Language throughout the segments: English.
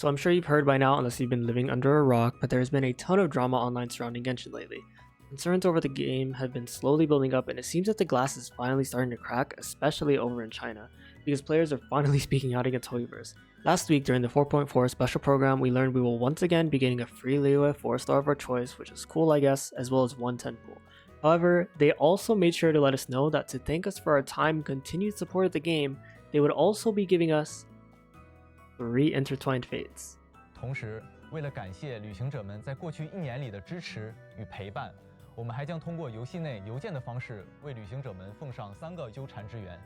So I'm sure you've heard by now, unless you've been living under a rock, but there's been a ton of drama online surrounding Genshin lately. Concerns over the game have been slowly building up, and it seems that the glass is finally starting to crack, especially over in China, because players are finally speaking out against Hoyoverse. Last week, during the 4.4 special program, we learned we will once again be getting a free Liyue 4-star of our choice, which is cool I guess, as well as one 10 pool. However, they also made sure to let us know that to thank us for our time and continued support of the game, they would also be giving us 3 intertwined fates. 同时，为了感谢旅行者们在过去1年里的支持与陪伴，我们还将通过游戏内邮件的方式为旅行者们奉上3个纠缠之源。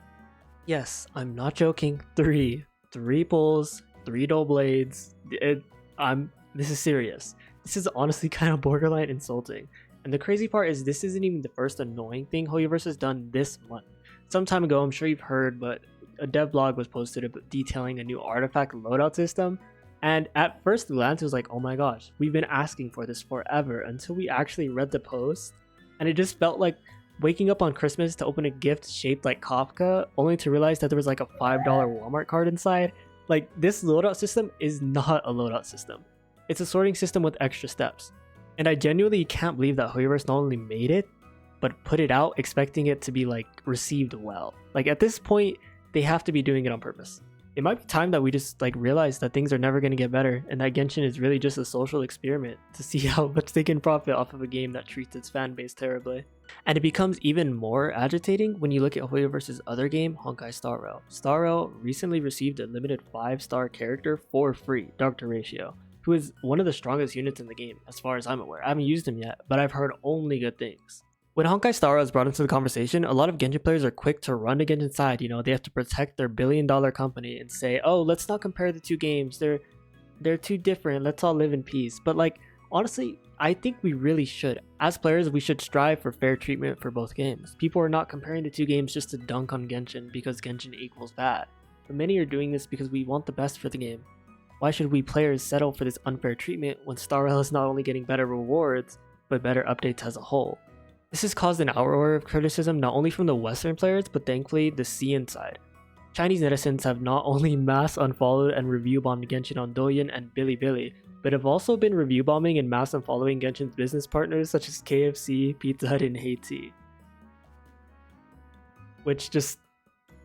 Yes, I'm not joking. 3 pulls, 3 dull blades. This is serious. This is honestly kind of borderline insulting. And the crazy part is this isn't even the first annoying thing Hoyoverse has done this month. Some time ago, I'm sure you've heard, but a dev blog was posted detailing a new artifact loadout system. And at first glance, it was like, oh my gosh, we've been asking for this forever, until we actually read the post. And it just felt like waking up on Christmas to open a gift shaped like Kafka, only to realize that there was like a $5 Walmart card inside. Like, this loadout system is not a loadout system. It's a sorting system with extra steps. And I genuinely can't believe that Hoyoverse not only made it, but put it out expecting it to be like received well. Like, at this point, they have to be doing it on purpose. It might be time that we just like realize that things are never going to get better, and that Genshin is really just a social experiment to see how much they can profit off of a game that treats its fan base terribly. And it becomes even more agitating when you look at Hoyoverse's other game, Honkai Star Rail. Star Rail recently received a limited 5-star character for free, Dr. Ratio, who is one of the strongest units in the game as far as I'm aware. I haven't used him yet, but I've heard only good things. When Honkai Star Rail is brought into the conversation, a lot of Genshin players are quick to run to Genshin's side. You know, they have to protect their billion-dollar company and say, oh, let's not compare the two games. They're too different. Let's all live in peace. But like, honestly, I think we really should. As players, we should strive for fair treatment for both games. People are not comparing the two games just to dunk on Genshin because Genshin equals bad. But many are doing this because we want the best for the game. Why should we players settle for this unfair treatment when Star Rail is not only getting better rewards, but better updates as a whole? This has caused an outroar of criticism not only from the Western players, but thankfully the CN side. Chinese netizens have not only mass unfollowed and review bombed Genshin on Douyin and Bilibili, but have also been review bombing and mass unfollowing Genshin's business partners such as KFC, Pizza Hut, and Haiti. Which just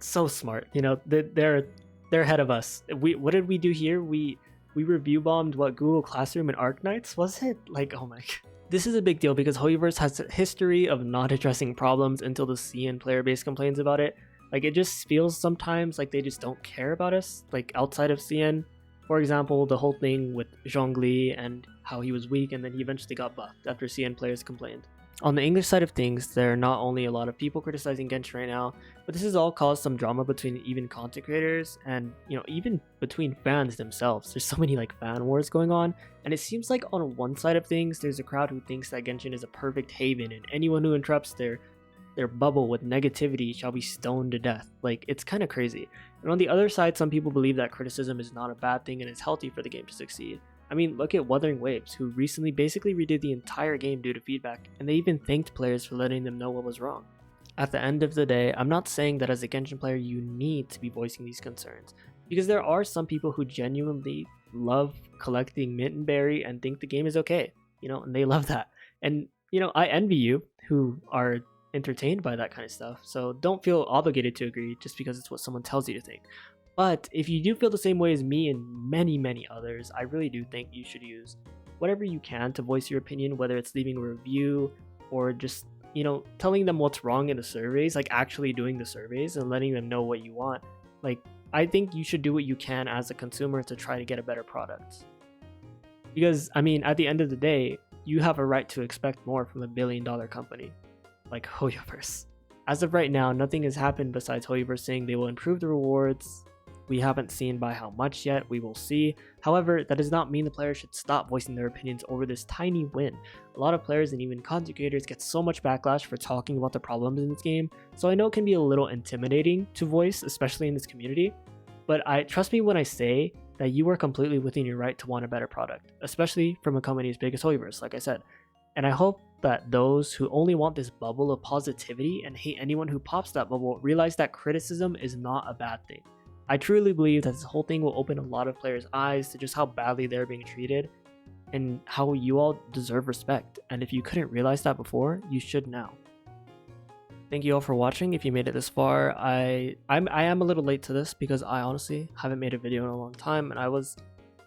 so smart, you know, they're ahead of us. What did we do here? We review bombed what, Google Classroom and Arknights, was it? Like, oh my god. This is a big deal because Hoyoverse has a history of not addressing problems until the CN player base complains about it. Like, it just feels sometimes like they just don't care about us, like outside of CN. For example, the whole thing with Zhongli and how he was weak and then he eventually got buffed after CN players complained. On the English side of things, there are not only a lot of people criticizing Genshin right now, but this has all caused some drama between even content creators and, you know, even between fans themselves. There's so many like fan wars going on, and it seems like on one side of things, there's a crowd who thinks that Genshin is a perfect haven and anyone who interrupts their bubble with negativity shall be stoned to death. Like, it's kind of crazy. And on the other side, some people believe that criticism is not a bad thing and is healthy for the game to succeed. I mean, look at Wuthering Waves, who recently basically redid the entire game due to feedback, and they even thanked players for letting them know what was wrong. At the end of the day, I'm not saying that as a Genshin player you need to be voicing these concerns, because there are some people who genuinely love collecting Mint and Berry and think the game is okay, you know, and they love that. And, you know, I envy you who are entertained by that kind of stuff, so don't feel obligated to agree just because it's what someone tells you to think. But if you do feel the same way as me and many others, I really do think you should use whatever you can to voice your opinion, whether it's leaving a review or just, you know, telling them what's wrong in the surveys, like actually doing the surveys and letting them know what you want. Like, I think you should do what you can as a consumer to try to get a better product. Because, I mean, at the end of the day, you have a right to expect more from a billion-dollar company like Hoyoverse. As of right now, nothing has happened besides Hoyoverse saying they will improve the rewards. We haven't seen by how much yet, we will see. However, that does not mean the players should stop voicing their opinions over this tiny win. A lot of players and even content creators get so much backlash for talking about the problems in this game, so I know it can be a little intimidating to voice, especially in this community. But trust me when I say that you are completely within your right to want a better product, especially from a company as big as Hoyoverse, like I said. And I hope that those who only want this bubble of positivity and hate anyone who pops that bubble realize that criticism is not a bad thing. I truly believe that this whole thing will open a lot of players' eyes to just how badly they're being treated and how you all deserve respect. And if you couldn't realize that before, you should now. Thank you all for watching. If you made it this far, I am a little late to this because I honestly haven't made a video in a long time, and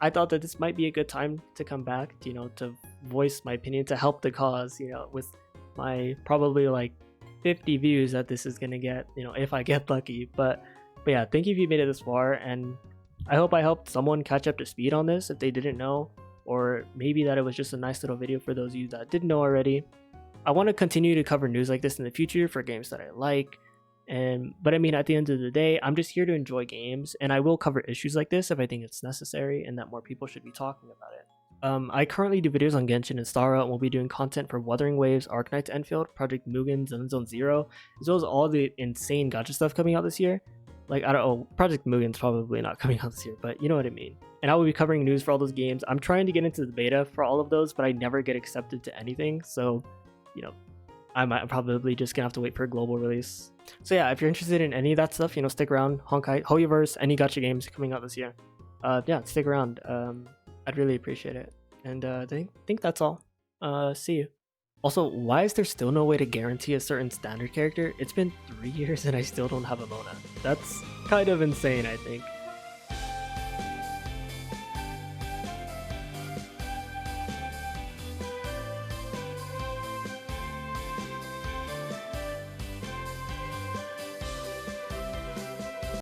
I thought that this might be a good time to come back, to voice my opinion, to help the cause, with my probably like 50 views that this is gonna get, if I get lucky. But yeah, thank you if you made it this far, and I hope I helped someone catch up to speed on this if they didn't know, or maybe that it was just a nice little video for those of you that didn't know already. I want to continue to cover news like this in the future for games that I like, but I mean, at the end of the day, I'm just here to enjoy games, and I will cover issues like this if I think it's necessary and that more people should be talking about it. I currently do videos on Genshin and Stara, and we'll be doing content for Wuthering Waves, Arknights Enfield, Project Mugen, Zone Zero, as well as all the insane gacha stuff coming out this year. Like, I don't know, Project Mugen's probably not coming out this year, but you know what I mean. And I will be covering news for all those games. I'm trying to get into the beta for all of those, but I never get accepted to anything, so I'm probably just gonna have to wait for a global release. So yeah, if you're interested in any of that stuff, stick around. Honkai, Hoyoverse, any gacha games coming out this year. Yeah, stick around. I'd really appreciate it. And I think that's all. See you. Also, why is there still no way to guarantee a certain standard character? It's been 3 years and I still don't have a Mona. That's kind of insane, I think.